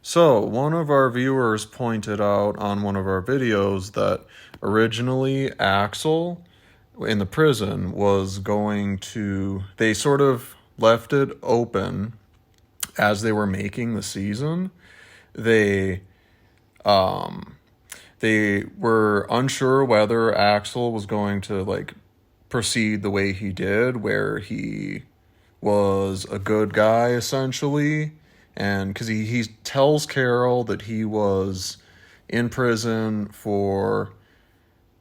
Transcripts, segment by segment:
So, one of our viewers pointed out on one of our videos that originally Axel in the prison was going to. They sort of left it open as they were making the season. They they were unsure whether Axel was going to proceed the way he did, where he was a good guy essentially, and because he tells Carol that he was in prison for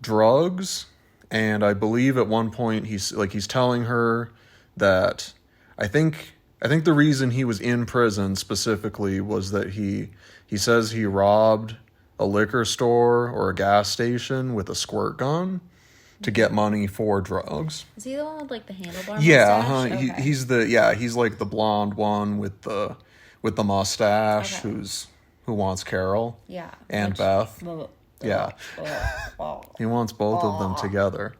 drugs, and I believe at one point he's telling her that I think the reason he was in prison specifically was that he says he robbed a liquor store or a gas station with a squirt gun to get money for drugs. Is he the one with the handlebar mustache? Okay. He's like the blonde one with the mustache who wants Carol. Yeah. And Beth. Yeah. He wants both of them together.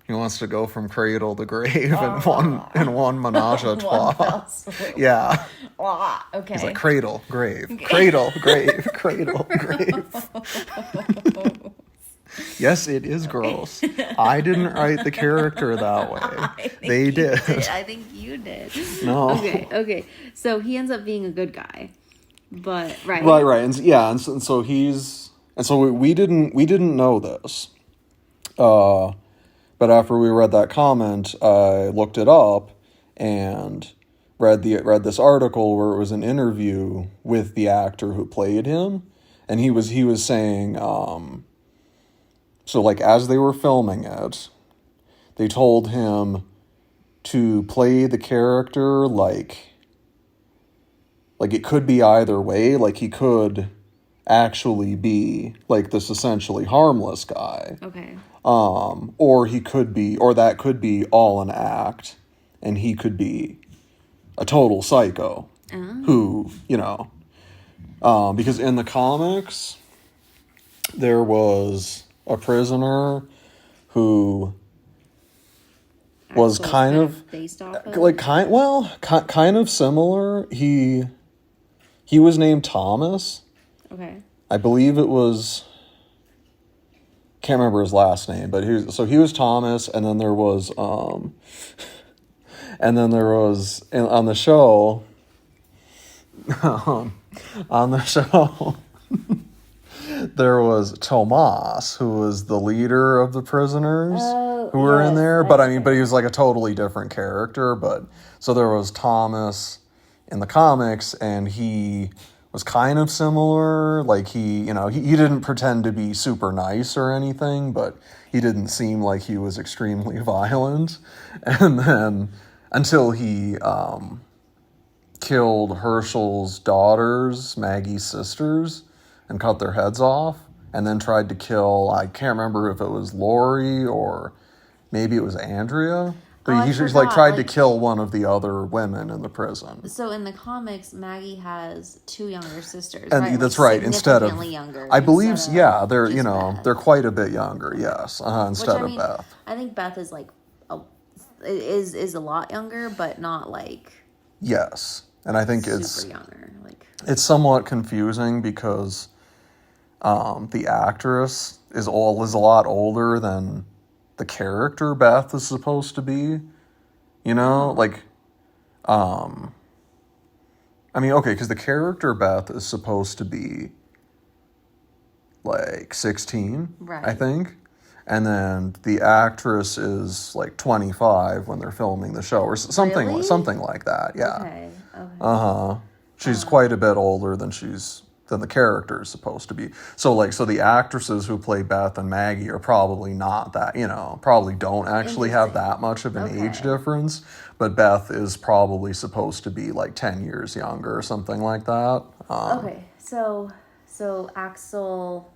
He wants to go from cradle to grave in one menage a trois. Yeah. Okay. He's like cradle, grave, cradle, grave, cradle, grave. Yes, it is gross. I didn't write the character that way. They did. I think you did. No. Okay. So he ends up being a good guy, but right. And so we didn't know this. But after we read that comment, I looked it up and read this article where it was an interview with the actor who played him, and he was saying, so as they were filming it, they told him to play the character like it could be either way. He could actually be this essentially harmless guy. Okay. Or that could be all an act, and he could be a total psycho who, because in the comics, there was a prisoner who was kind of based off of? kind of similar. He was named Thomas. Okay. I believe it was. Can't remember his last name, but he was Thomas, and then there was on the show there was Tomas, who was the leader of the prisoners who were in there, but he was a totally different character. But so there was Thomas in the comics, and he was kind of similar. He didn't pretend to be super nice or anything, but he didn't seem like he was extremely violent. And then until he killed Herschel's daughters, Maggie's sisters, and cut their heads off, and then tried to kill, I can't remember if it was Lori or maybe it was Andrea. But he tried to kill one of the other women in the prison. So in the comics, Maggie has two younger sisters, and right? That's right. Instead of younger, I believe, they're quite a bit younger. Yes, instead of Beth. I think Beth is is a lot younger, but not Yes, and I think super younger. It's somewhat confusing because the actress is a lot older than the character Beth is supposed to be, because the character Beth is supposed to be 16, right? I think, and then the actress is 25 when they're filming the show, or something, really? Something like that. Yeah. Okay. She's quite a bit older than the character is supposed to be. So the actresses who play Beth and Maggie are probably not that, probably don't actually have that much of an age difference, but Beth is probably supposed to be 10 years younger or something like that. Okay. So Axel,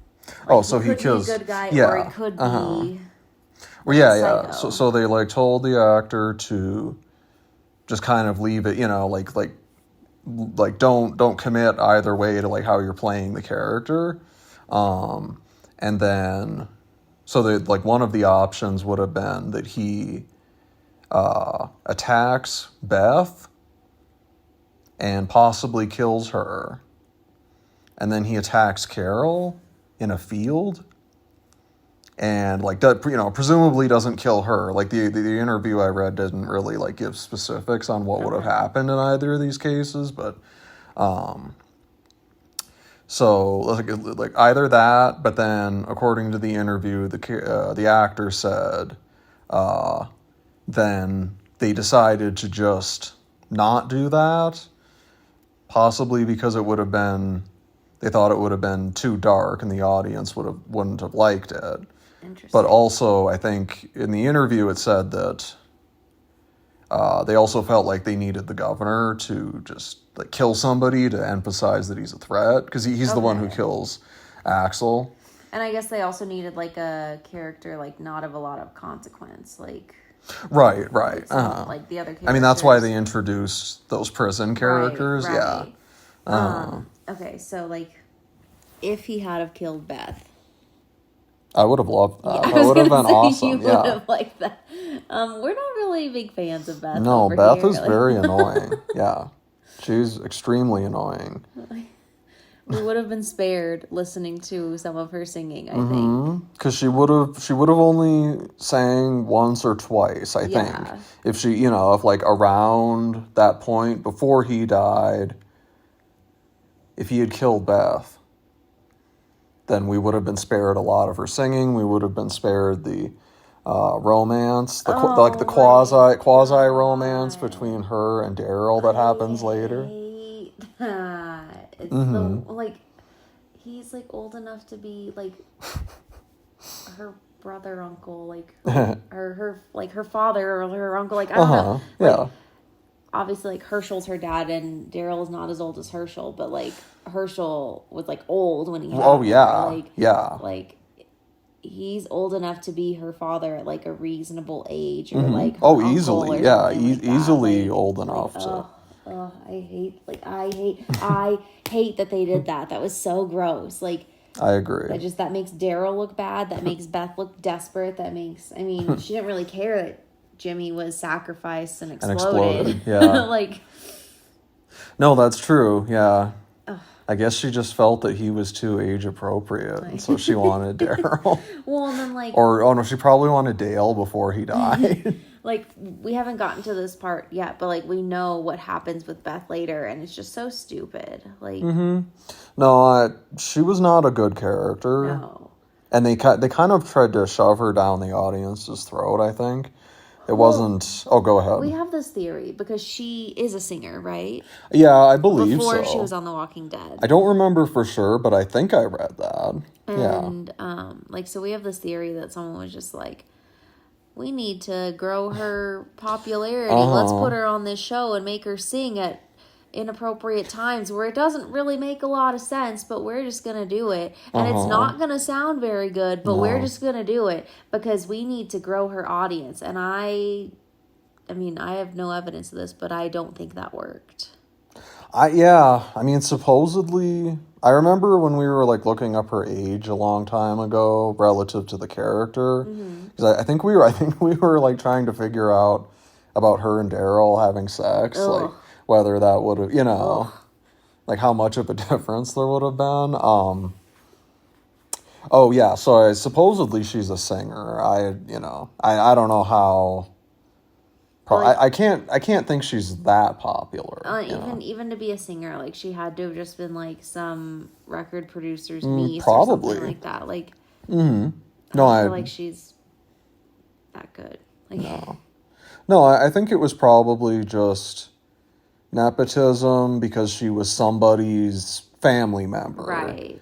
so he kills, be a good guy, or he could be psycho. So they told the actor to just kind of leave it, don't commit either way to how you're playing the character, and then so that one of the options would have been that he attacks Beth and possibly kills her, and then he attacks Carol in a field, and like presumably doesn't kill her. Like the interview I read didn't really like give specifics on what would have happened in either of these cases, but so like either that, but then according to the interview, the actor said then they decided to just not do that, possibly because they thought it would have been too dark and the audience wouldn't have liked it. Interesting. But also, I think in the interview it said that they also felt like they needed the governor to just like kill somebody to emphasize that he's a threat, because he's the one who kills Axel. And I guess they also needed like a character like not of a lot of consequence, like. Right. Like the other characters. I mean, that's why they introduced those prison characters. Right. Yeah. Okay, so like, if he had have killed Beth, I would have loved that. Yeah, That would have been awesome. You would have liked that. We're not really big fans of Beth. No, over Beth here. is very annoying. Yeah, she's extremely annoying. We would have been spared listening to some of her singing, I think. Because she would have only sang once or twice, I think. If if like around that point before he died, if he had killed Beth, then we would have been spared a lot of her singing. We would have been spared the romance, the quasi romance between her and Daryl that happens later. Hate that. It's like he's like old enough to be like her brother, uncle, like her like her father or her uncle, like I don't know. Like, obviously, like Herschel's her dad, and Daryl is not as old as Herschel, but like Herschel was like old when he had her. Like he's old enough to be her father at like a reasonable age, or like easily, easily like, old enough to. I hate that they did that. That was so gross. Like, I agree. That makes Daryl look bad. That makes Beth look desperate. She didn't really care that Jimmy was sacrificed and exploded. Yeah. Like, no, that's true. Yeah. I guess she just felt that he was too age appropriate, and so she wanted Daryl. Well, and then like, she probably wanted Dale before he died. Like, we haven't gotten to this part yet, but like we know what happens with Beth later, and it's just so stupid. Like, no, she was not a good character. No, and they kind of tried to shove her down the audience's throat. I think. It wasn't... Oh, go ahead. We have this theory, because she is a singer, right? Yeah, I believe so. Before she was on The Walking Dead. I don't remember for sure, but I think I read that. And, so we have this theory that someone was just like, we need to grow her popularity. Let's put her on this show and make her sing at inappropriate times where it doesn't really make a lot of sense, but we're just gonna do it, and it's not gonna sound very good, but we're just gonna do it because we need to grow her audience. And I have no evidence of this, but I don't think that worked. Supposedly, I remember when we were like looking up her age a long time ago relative to the character, because I think we were like trying to figure out about her and Daryl having sex. Ugh. Like whether that would have, like how much of a difference there would have been. So supposedly she's a singer. I don't know how. I can't think she's that popular. Even to be a singer, like she had to have just been like some record producer's niece probably. or something like that. Like, No, I feel like she's that good. Like, no, I think it was probably just nepotism because she was somebody's family member, right?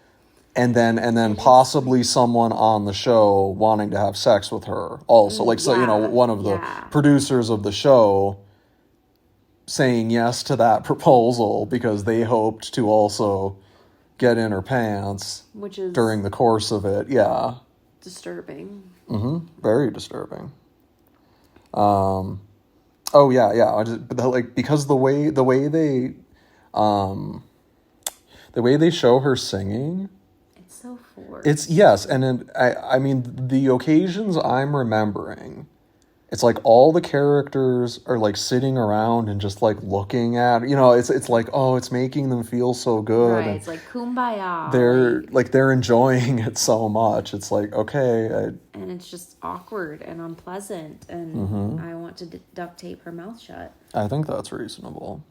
And then possibly someone on the show wanting to have sex with her also, one of the producers of the show saying yes to that proposal because they hoped to also get in her pants, which is during the course of it. Disturbing. Very disturbing. Because the way they show her singing, it's so forced. It's yes, and the occasions I'm remembering, it's like all the characters are like sitting around and just like looking at, it's like, oh, it's making them feel so good. Right. And It's like kumbaya. they're enjoying it so much. It's like, okay. And it's just awkward and unpleasant. And I want to duct tape her mouth shut. I think that's reasonable.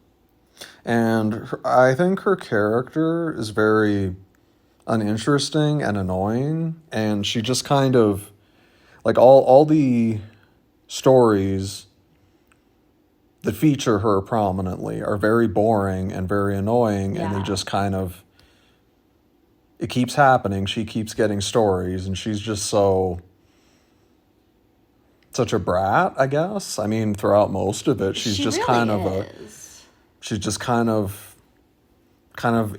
And I think her character is very uninteresting and annoying. And she just kind of, like, all the stories that feature her prominently are very boring and very annoying. And they just kind of, it keeps happening. She keeps getting stories, and she's just such a brat, I guess. I mean, throughout most of it, she's just really she's just kind of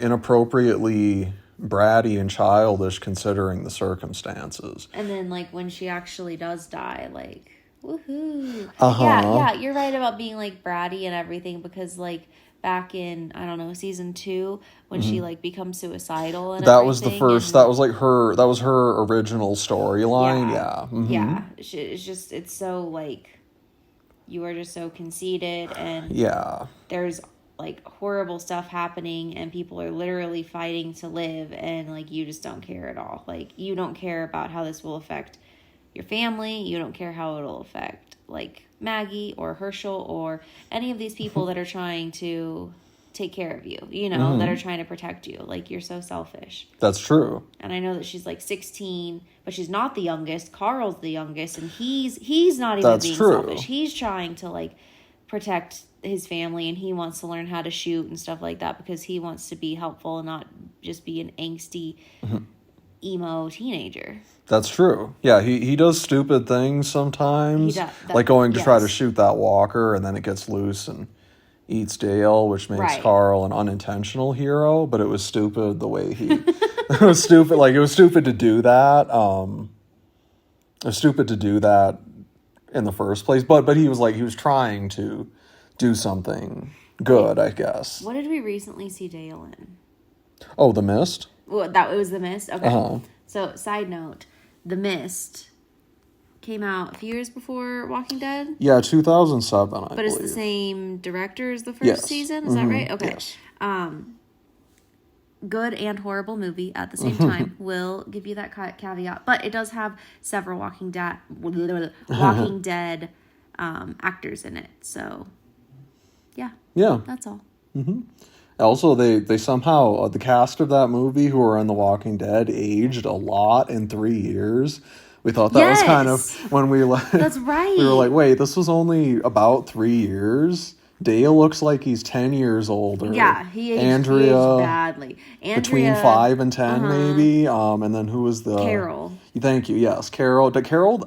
inappropriately bratty and childish considering the circumstances. And then, like, when she actually does die, like, woohoo. Yeah, you're right about being, like, bratty and everything, because, like, back in, I don't know, season 2, when she, like, becomes suicidal and that was the first, that was her original storyline. Yeah. It's just, it's so, like, you are just so conceited, and there's, like, horrible stuff happening, and people are literally fighting to live, and, like, you just don't care at all. Like, you don't care about how this will affect your family. You don't care how it'll affect, like, Maggie or Herschel or any of these people that are trying to take care of you, that are trying to protect you. Like, you're so selfish. That's true. And I know that she's like 16, but she's not the youngest. Carl's the youngest, and he's not even being selfish. He's trying to, like, protect his family, and he wants to learn how to shoot and stuff like that because he wants to be helpful and not just be an angsty emo teenager. That's true. Yeah, he does stupid things sometimes. Like going to try to shoot that walker, and then it gets loose and eats Dale, which makes Carl an unintentional hero, but it was stupid the way he... it was stupid. Like, it was stupid to do that. It was stupid to do that in the first place, but he was trying to do something good, I guess. What did we recently see Dale in? Oh, The Mist? Well, it was The Mist? Okay. So, side note, The Mist came out a few years before Walking Dead? Yeah, 2007, I believe. But it's the same director as the first season? Is that right? Okay. Yes. Good and horrible movie at the same time. We'll give you that caveat. But it does have several Walking Dead actors in it. So, yeah. Yeah. That's all. Also, they somehow, the cast of that movie who are in The Walking Dead aged a lot in 3 years. We thought that was kind of, when we That's right. We were like, wait, this was only about 3 years? Dale looks like he's 10 years older. Yeah, he aged badly. Between 5 and 10, maybe. And then who was the... Carol. Thank you, yes. Carol,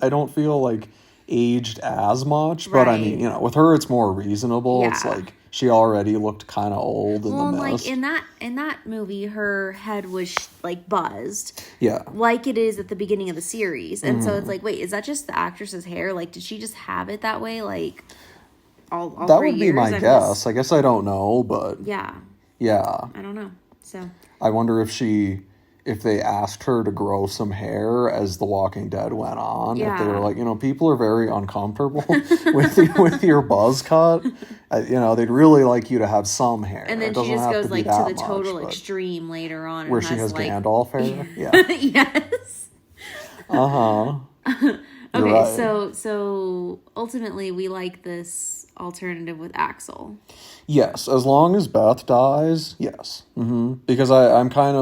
I don't feel like aged as much, but I mean, with her it's more reasonable. Yeah. It's like she already looked kind of old in The Mist. Like in that movie, her head was like buzzed. Yeah. Like it is at the beginning of the series. And so it's like, wait, is that just the actress's hair? Like, did she just have it that way? Like, all that 3 would years? be my guess. I guess I don't know, but... Yeah. Yeah. I don't know. So... I wonder if they asked her to grow some hair as The Walking Dead went on. Yeah. If they were like, people are very uncomfortable with your buzz cut. They'd really like you to have some hair. And then she just goes like to the total extreme later on. Where she has Gandalf hair? Yeah. Yes. Okay, right. so ultimately we like this alternative with Axel. Yes, as long as Beth dies, yes. Because I'm kind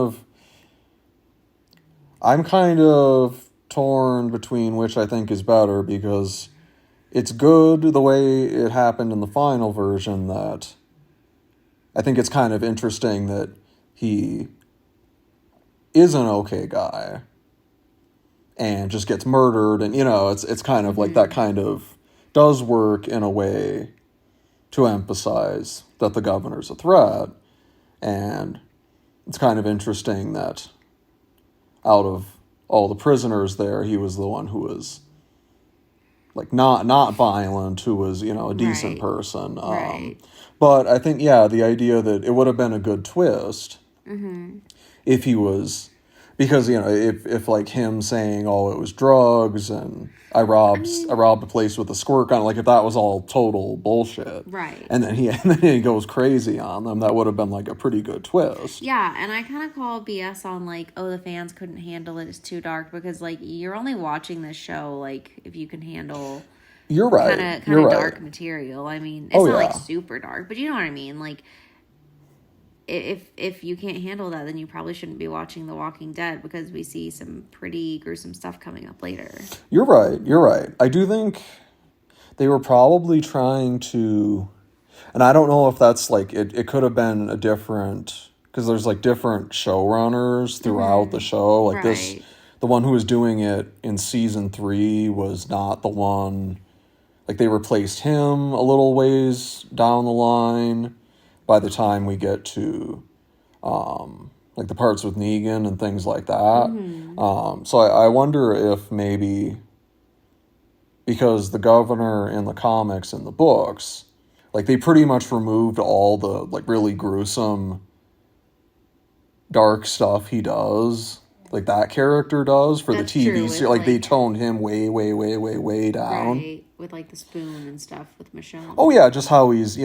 of torn between which I think is better, because it's good the way it happened in the final version, that I think it's kind of interesting that he is an okay guy and just gets murdered, and it's kind of like that kind of does work in a way to emphasize that the governor's a threat. And it's kind of interesting that out of all the prisoners there, he was the one who was like not violent, who was, a decent person. But I think, the idea that it would have been a good twist if he was Because, if like him saying, oh, it was drugs and I robbed a place with a squirt gun, like if that was all total bullshit. Right. And then he goes crazy on them, that would have been like a pretty good twist. Yeah, and I kind of call BS on like, oh, the fans couldn't handle it, it's too dark, because like you're only watching this show like if you can handle You're right. kind of dark material. I mean, it's not like super dark, but you know what I mean? Like if you can't handle that, then you probably shouldn't be watching The Walking Dead, because we see some pretty gruesome stuff coming up later. You're right. I do think they were probably trying to, and I don't know if that's like, it could have been a different, because there's like different showrunners throughout the show. Like right. The one who was doing it in season 3 was not the one, like they replaced him a little ways down the line. By the time we get to, like the parts with Negan and things like that. So I wonder if maybe, because the governor in the comics and the books, like they pretty much removed all the like really gruesome, dark stuff he does, like that character does for That's the TV true, series. with, Like they toned him way down. Right, with like the spoon and stuff with Michonne. Oh yeah, just how he's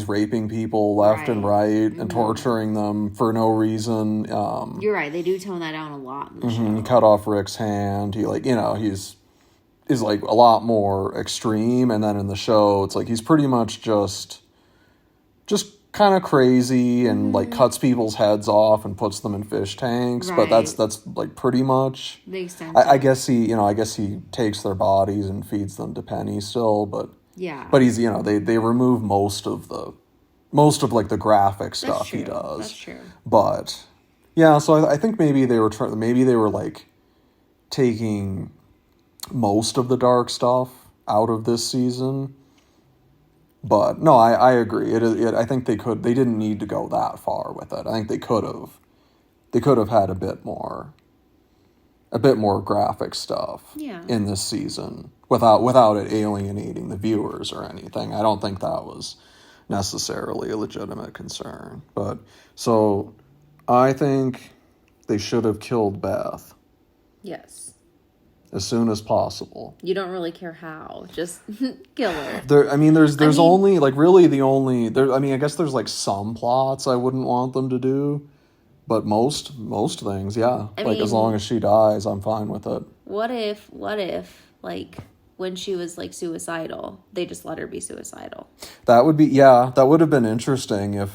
raping people left and right and torturing them for no reason. You're right, they do tone that down a lot in the show. He cut off Rick's hand. He is like a lot more extreme, and then in the show it's like he's pretty much just kind of crazy and like cuts people's heads off and puts them in fish tanks. Right. But that's like pretty much the extent. I guess he takes their bodies and feeds them to Penny still, but he's they remove most of like the graphic stuff he does. That's true. But yeah, so I think maybe they were like taking most of the dark stuff out of this season. But no, I agree. I think they didn't need to go that far with it. I think they could have had a bit more graphic stuff in this season without it alienating the viewers or anything. I don't think that was necessarily a legitimate concern. But so I think they should have killed Beth. Yes. As soon as possible. You don't really care how, just kill her. There's only like really the only there. I mean, I guess there's like some plots I wouldn't want them to do, but most things, yeah. As long as she dies, I'm fine with it. What if like when she was like suicidal, they just let her be suicidal? That would have been interesting if,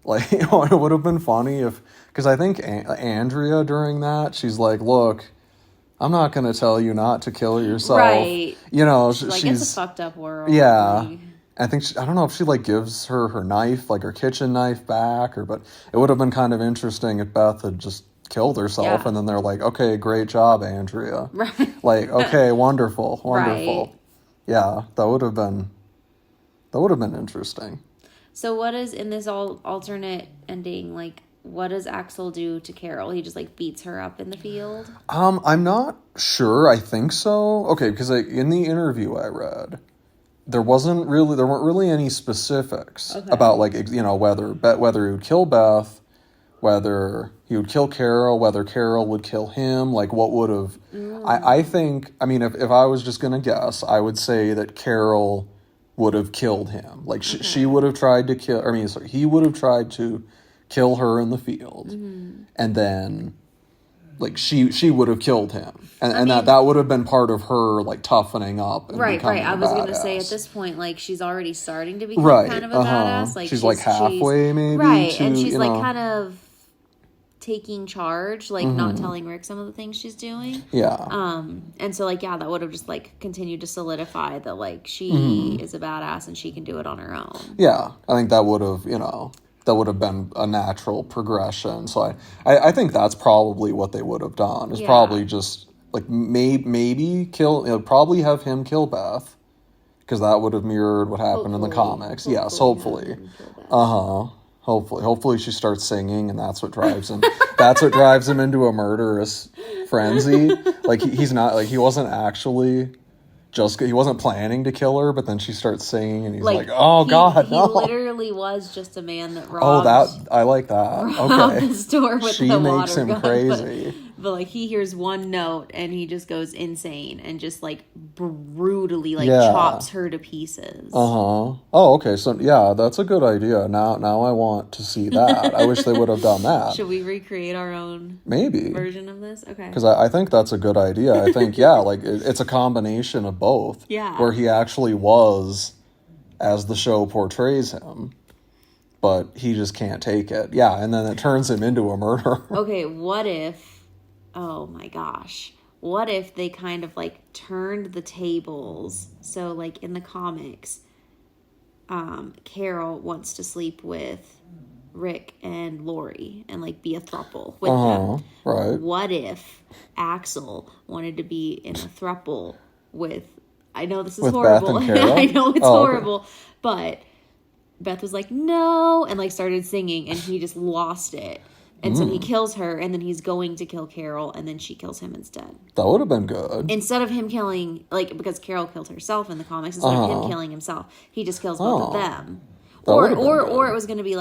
like, it would have been funny if, because I think Andrea during that, she's like, look, I'm not going to tell you not to kill yourself. Right. She's it's a fucked up world. Yeah. I think, I don't know if she, like, gives her knife, like, her kitchen knife back, but it would have been kind of interesting if Beth had just killed herself, and then they're like, okay, great job, Andrea. Right. Like, okay, wonderful. Right. Yeah, that would have been interesting. So what is, in this alternate ending, like, what does Axel do to Carol? He just like beats her up in the field? I'm not sure. I think so. Okay, because in the interview I read, there weren't really any specifics about like whether he would kill Beth, whether he would kill Carol, whether Carol would kill him, like what would have. I think, I mean, if I was just gonna guess, I would say that Carol would have killed him. Like she would have tried to kill. He would have tried to kill her in the field, and then like she would have killed him, and that would have been part of her like toughening up and right I was gonna say at this point, like, she's already starting to become kind of a badass, like she's like halfway maybe and she's like kind of taking charge, like not telling Rick some of the things she's doing, and so like that would have just like continued to solidify that like she is a badass and she can do it on her own. I think that would have that would have been a natural progression. So I think that's probably what they would have done. Is probably just like maybe probably have him kill Beth, because that would have mirrored what happened in the comics. Yes, hopefully. Hopefully she starts singing, and that's what drives him. That's what drives him into a murderous frenzy. Like he's not, like he wasn't actually he wasn't planning to kill her, but then she starts singing, and he's like, "Oh God, he no!" literally was just a man that robbed. I like that. Robbed Okay, the store with she the makes water him gun, crazy. But like he hears one note and he just goes insane and just like brutally chops her to pieces. Oh, okay. So yeah, that's a good idea. Now I want to see that. I wish they would have done that. Should we recreate our own version of this? Okay. Because I think that's a good idea. I think it's a combination of both. Yeah. Where he actually was, as the show portrays him, but he just can't take it. Yeah, and then it turns him into a murderer. Okay, what if? Oh my gosh. What if they kind of turned the tables? So in the comics, Carol wants to sleep with Rick and Lori and be a throuple with them. Right. What if Axel wanted to be in a throuple with, I know this is horrible. Beth and Carol? I know it's horrible, okay. but Beth was like, no, and started singing, and he just lost it. And so he kills her, and then he's going to kill Carol, and then she kills him instead. That would have been good. Instead of him killing, because Carol killed herself in the comics, instead of him killing himself, he just kills both of them. Or it was going to be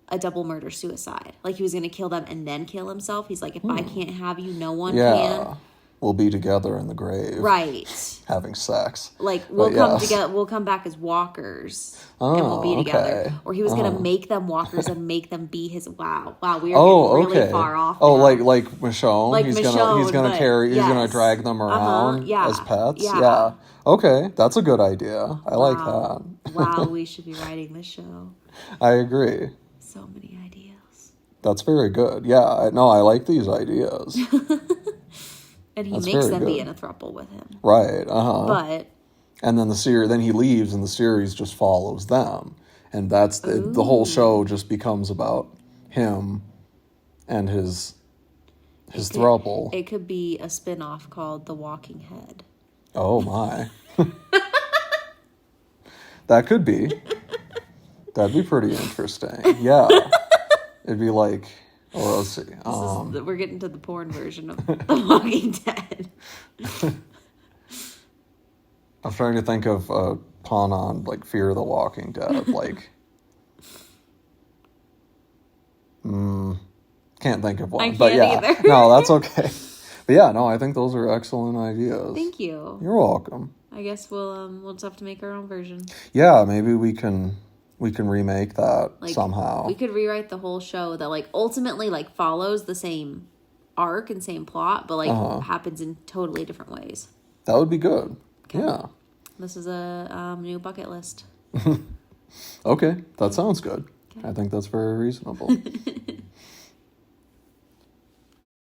a double murder suicide. He was going to kill them and then kill himself. He's like, if I can't have you, no one can. We'll be together in the grave. Right. Having sex. We'll come back as walkers. And we'll be together. Okay. Or he was going to make them walkers and make them be his... Wow, we are getting really far off now. Like Michonne. He's gonna carry... He's gonna drag them around as pets. Yeah. Okay, that's a good idea. I like that. Wow, we should be writing this show. I agree. So many ideas. That's very good. Yeah, I like these ideas. And he makes them be in a throuple with him. Right, But... And then then he leaves, and the series just follows them. And that's the whole show just becomes about him and his throuple. It could be a spin-off called The Walking Head. Oh, my. That could be. That'd be pretty interesting. Yeah. It'd be like... Or let's see. We're getting to the porn version of The Walking Dead. I'm trying to think of a pun on Fear the Walking Dead. Can't think of one. I can't either. No, that's okay. But yeah, no, I think those are excellent ideas. Thank you. You're welcome. I guess we'll just have to make our own version. Yeah, maybe we can remake that somehow. We could rewrite the whole show that ultimately follows the same arc and same plot, but happens in totally different ways. That would be good. Okay. Yeah. This is a new bucket list. Okay, that sounds good. Okay. I think that's very reasonable.